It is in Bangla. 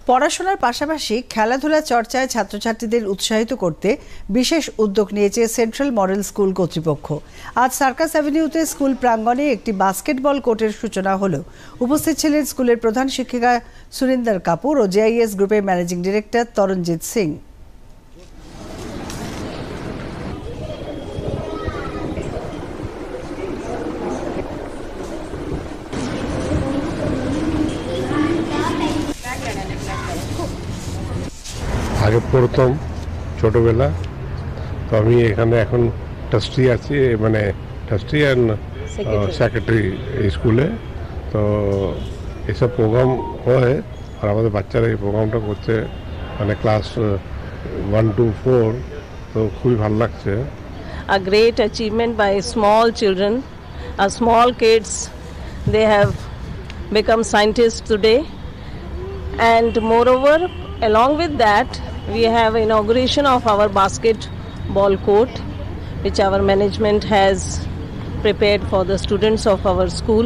পড়াশোনার পাশাপাশি খেলাধুলা চর্চায় ছাত্রছাত্রীদের উৎসাহিত করতে বিশেষ উদ্যোগ নিয়েছে সেন্ট্রাল মডেল স্কুল কর্তৃপক্ষ। আজ সার্কাস অ্যাভিনিউতে স্কুল প্রাঙ্গণে একটি বাস্কেটবল কোর্টের সূচনা হলো। উপস্থিত ছিলেন স্কুলের প্রধান শিক্ষিকা সুরিন্দর কাপুর ও জেআইএস গ্রুপের ম্যানেজিং ডিরেক্টর তরণজিৎ সিং। আগে পড়তাম ছোটবেলা, তো আমি এখানে এখন ট্রাস্টি আছি, মানে ট্রাস্টি অ্যান্ড সেক্রেটারি এই স্কুলে। তো এসব প্রোগ্রাম হয় আর আমাদের বাচ্চারা এই প্রোগ্রামটা করছে, মানে ক্লাস 1 to 4, তো খুবই ভালো লাগছে। A great achievement by small children, small kids. They have become scientists today, and moreover, along with that, we have inauguration of our basketball court, which our management has prepared for the students of our school.